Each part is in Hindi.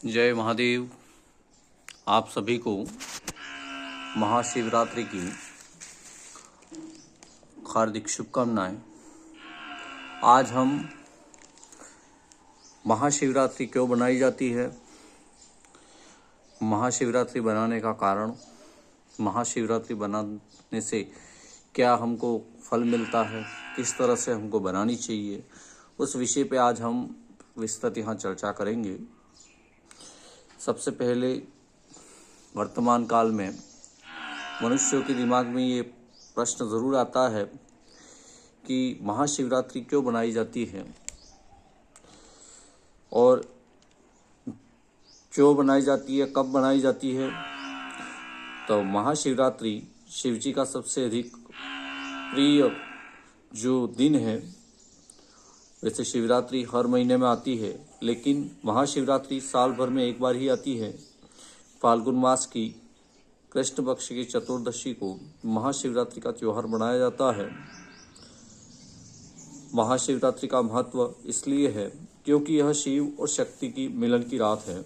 जय महादेव। आप सभी को महाशिवरात्रि की हार्दिक शुभकामनाएं। आज हम महाशिवरात्रि क्यों बनाई जाती है, महाशिवरात्रि बनाने का कारण, महाशिवरात्रि बनाने से क्या हमको फल मिलता है, किस तरह से हमको बनानी चाहिए, उस विषय पे आज हम विस्तृत यहाँ चर्चा करेंगे। सबसे पहले वर्तमान काल में मनुष्यों के दिमाग में ये प्रश्न ज़रूर आता है कि महाशिवरात्रि क्यों बनाई जाती है और क्यों बनाई जाती है, कब बनाई जाती है। तो महाशिवरात्रि शिवजी का सबसे अधिक प्रिय जो दिन है। वैसे शिवरात्रि हर महीने में आती है, लेकिन महाशिवरात्रि साल भर में एक बार ही आती है। फाल्गुन मास की कृष्ण पक्ष की चतुर्दशी को महाशिवरात्रि का त्यौहार मनाया जाता है। महाशिवरात्रि का महत्व इसलिए है क्योंकि यह शिव और शक्ति की मिलन की रात है।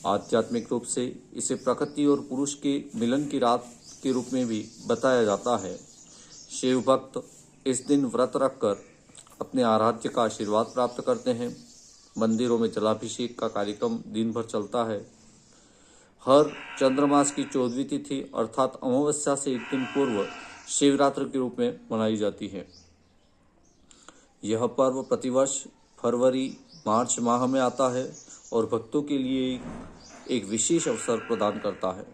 आध्यात्मिक रूप से इसे प्रकृति और पुरुष के मिलन की रात के रूप में भी बताया जाता है। शिव भक्त इस दिन व्रत रखकर अपने आराध्य का आशीर्वाद प्राप्त करते हैं। मंदिरों में जलाभिषेक का कार्यक्रम दिन भर चलता है। हर चंद्रमास की 14वीं तिथि अर्थात अमावस्या से एक दिन पूर्व शिवरात्रि के रूप में मनाई जाती है। यह पर्व प्रतिवर्ष फरवरी मार्च माह में आता है और भक्तों के लिए एक विशेष अवसर प्रदान करता है,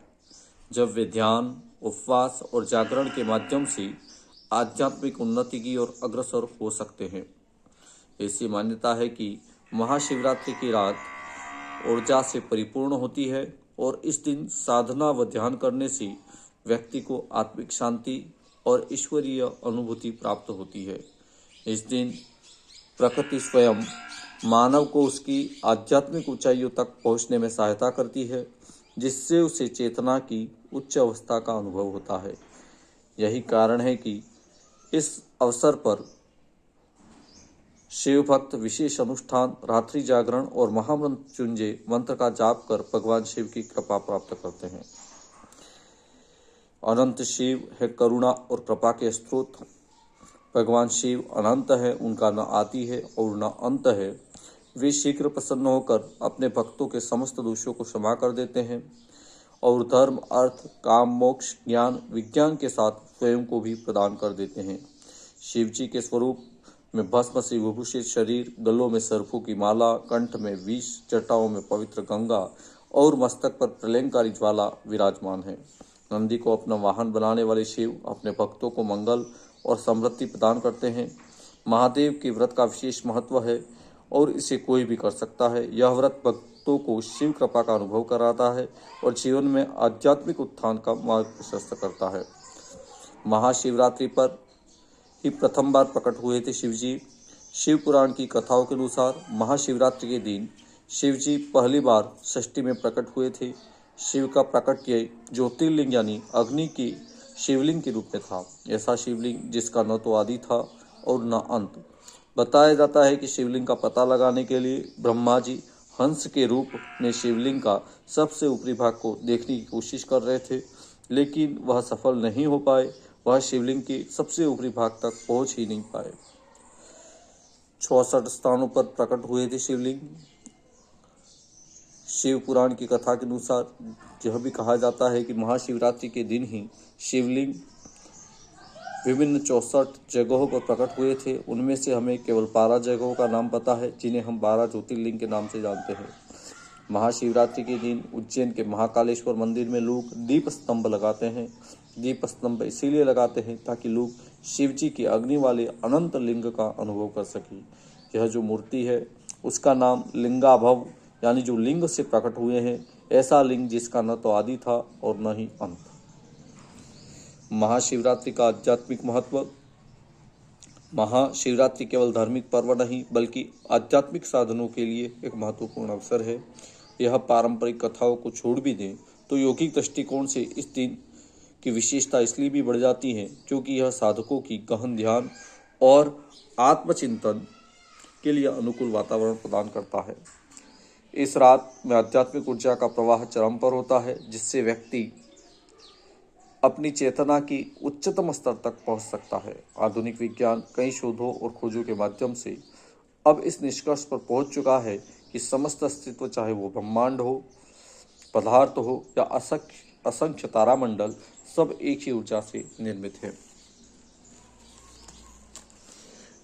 जब वे ध्यान, उपवास और जागरण के माध्यम से आध्यात्मिक उन्नति की ओर अग्रसर हो सकते हैं। ऐसी मान्यता है कि महाशिवरात्रि की रात ऊर्जा से परिपूर्ण होती है और इस दिन साधना व ध्यान करने से व्यक्ति को आत्मिक शांति और ईश्वरीय अनुभूति प्राप्त होती है। इस दिन प्रकृति स्वयं मानव को उसकी आध्यात्मिक ऊंचाइयों तक पहुंचने में सहायता करती है, जिससे उसे चेतना की उच्च अवस्था का अनुभव होता है। यही कारण है कि इस अवसर पर शिव भक्त विशेष अनुष्ठान, रात्रि जागरण और महामृत्युंजय मंत्र का जाप कर भगवान शिव की कृपा प्राप्त करते हैं। अनंत शिव है करुणा और कृपा के स्रोत। भगवान शिव अनंत है, उनका न आदि है और न अंत है। वे शीघ्र प्रसन्न होकर अपने भक्तों के समस्त दोषों को क्षमा कर देते हैं और धर्म, अर्थ, काम, मोक्ष, ज्ञान, विज्ञान के साथ स्वयं को भी प्रदान कर देते हैं। शिव जी के स्वरूप में भस्म से विभूषित शरीर, गलों में सर्पों की माला, कंठ में विष, जटाओं में पवित्र गंगा और मस्तक पर प्रलयंकारी ज्वाला विराजमान है। नंदी को अपना वाहन बनाने वाले शिव अपने भक्तों को मंगल और समृद्धि प्रदान करते हैं। महादेव के व्रत का विशेष महत्व है और इसे कोई भी कर सकता है। यह व्रत भक्तों को शिव कृपा का अनुभव कराता है और जीवन में आध्यात्मिक उत्थान का मार्ग प्रशस्त करता है। महाशिवरात्रि पर ही प्रथम बार प्रकट हुए थे शिवजी। शिव पुराण की कथाओं के अनुसार महाशिवरात्रि के दिन शिवजी पहली बार षष्ठी में प्रकट हुए थे। शिव का प्रकट किए ज्योतिर्लिंग यानी अग्नि की शिवलिंग के रूप में था। ऐसा शिवलिंग जिसका न तो आदि था और न अंत। बताया जाता है कि शिवलिंग का पता लगाने के लिए ब्रह्मा जी हंस के रूप में शिवलिंग का सबसे ऊपरी भाग को देखने की कोशिश कर रहे थे, लेकिन वह सफल नहीं हो पाए। वह शिवलिंग के सबसे ऊपरी भाग तक पहुंच ही नहीं पाए। 64 स्थानों पर प्रकट हुए थे शिवलिंग। शिव पुराण की कथा के अनुसार यह भी कहा जाता है कि महाशिवरात्रि के दिन ही शिवलिंग विभिन्न 64 जगहों पर प्रकट हुए थे। उनमें से हमें केवल 12 जगहों का नाम पता है, जिन्हें हम 12 ज्योतिर्लिंग के नाम से जानते हैं। महाशिवरात्रि के दिन उज्जैन के महाकालेश्वर मंदिर में लोग दीप स्तंभ लगाते हैं। दीप स्तंभ इसीलिए लगाते हैं ताकि लोग शिव जी के अग्नि वाले अनंत लिंग का अनुभव कर सकें। यह जो मूर्ति है उसका नाम लिंगाभव यानी जो लिंग से प्रकट हुए हैं, ऐसा लिंग जिसका न तो आदि था और न ही अंत। महाशिवरात्रि का आध्यात्मिक महत्व। महाशिवरात्रि केवल धार्मिक पर्व नहीं बल्कि आध्यात्मिक साधनों के लिए एक महत्वपूर्ण अवसर है। यह पारंपरिक कथाओं को छोड़ भी दें तो यौगिक दृष्टिकोण से इस दिन की विशेषता इसलिए भी बढ़ जाती है क्योंकि यह साधकों की गहन ध्यान और आत्मचिंतन के लिए अनुकूल वातावरण प्रदान करता है। इस रात में आध्यात्मिक ऊर्जा का प्रवाह चरम पर होता है, जिससे व्यक्ति अपनी चेतना की उच्चतम स्तर तक पहुंच सकता है। आधुनिक विज्ञान कई शोधों और खोजों के माध्यम से अब इस निष्कर्ष पर पहुंच चुका है कि समस्त अस्तित्व, चाहे वो ब्रह्मांड हो, पदार्थ हो या असंख्य तारामंडल, सब एक ही ऊर्जा से निर्मित है।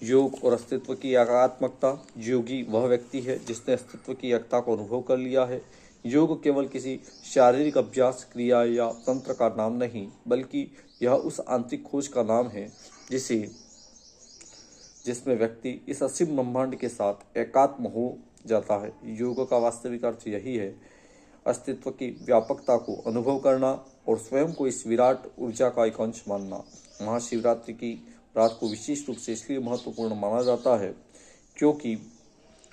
योग और अस्तित्व की एकात्मकता। योगी वह व्यक्ति है जिसने अस्तित्व की एकता को अनुभव कर लिया है। योग केवल किसी शारीरिक अभ्यास, क्रिया या तंत्र का नाम नहीं, बल्कि यह उस आंतरिक खोज का नाम है जिसमें व्यक्ति इस असीम ब्रह्मांड के साथ एकात्म हो जाता है। योग का वास्तविक अर्थ यही है, अस्तित्व की व्यापकता को अनुभव करना और स्वयं को इस विराट ऊर्जा का एक अंश मानना। महाशिवरात्रि की रात को विशेष रूप से इसलिए महत्वपूर्ण माना जाता है क्योंकि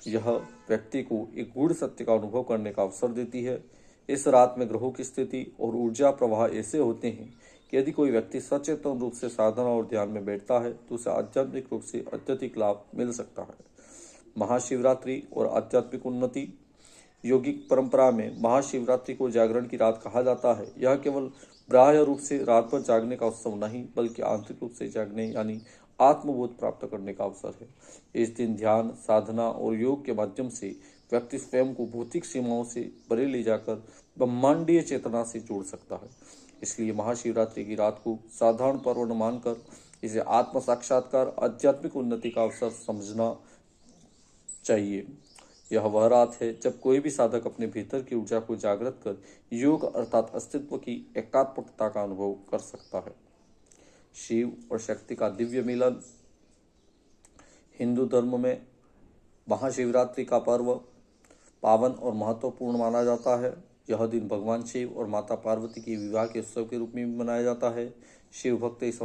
यह व्यक्ति को एक गूढ़ सत्य का अनुभव करने का अवसर देती है। इस रात में ग्रहों की स्थिति और ऊर्जा प्रवाह ऐसे होते हैं कि यदि कोई व्यक्ति सचेतन रूप से साधना और ध्यान में बैठता है तो उसे आध्यात्मिक रूप से अत्यधिक लाभ मिल सकता है। महाशिवरात्रि और आध्यात्मिक उन्नति। योगिक परंपरा में महाशिवरात्रि को जागरण की रात कहा जाता है। यह केवल बाह्य रूप से रात भर जागने का उत्सव नहीं, बल्कि आंतरिक रूप से जागने यानी आत्मबोध प्राप्त करने का अवसर है। इस दिन ध्यान, साधना और योग के माध्यम से व्यक्ति स्वयं को भौतिक सीमाओं से परे ले जाकर ब्रह्मांडीय चेतना से जोड़ सकता है। इसलिए महाशिवरात्रि की रात को साधारण पर्व न मानकर इसे आत्म साक्षात्कार, आध्यात्मिक उन्नति का अवसर समझना चाहिए। यह वह रात है जब कोई भी साधक अपने भीतर की ऊर्जा को जागृत कर योग अर्थात अस्तित्व की एकात्मकता का अनुभव कर सकता है। शिव और शक्ति का दिव्य मिलन। हिंदू धर्म में महाशिवरात्रि का पर्व पावन और महत्वपूर्ण माना जाता है। यह दिन भगवान शिव और माता पार्वती के विवाह के उत्सव के रूप में भी मनाया जाता है। शिव भक्त इस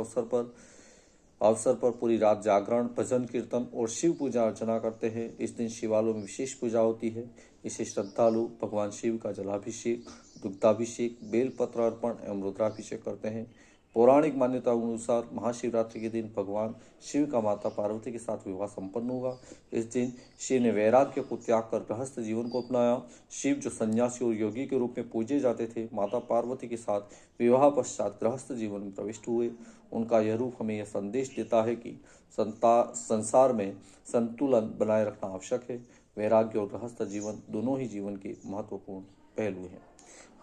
अवसर पर पूरी रात जागरण, भजन, कीर्तन और शिव पूजा अर्चना करते हैं। इस दिन शिवालयों में विशेष पूजा होती है। इसे श्रद्धालु भगवान शिव का जलाभिषेक, दुग्धाभिषेक, बेलपत्र अर्पण एवं रुद्राभिषेक करते हैं। पौराणिक मान्यता अनुसार महाशिवरात्रि के दिन भगवान शिव का माता पार्वती के साथ विवाह संपन्न हुआ। इस दिन शिव ने वैराग्य को त्याग कर गृहस्थ जीवन को अपनाया। शिव जो सन्यासी और योगी के रूप में पूजे जाते थे, माता पार्वती के साथ विवाह पश्चात गृहस्थ जीवन में प्रविष्ट हुए। उनका यह रूप हमें यह संदेश देता है कि संसार में संतुलन बनाए रखना आवश्यक है। वैराग्य और गृहस्थ जीवन दोनों ही जीवन के महत्वपूर्ण पहलू हैं।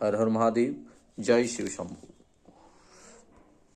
हर हर महादेव। जय शिव शंभू।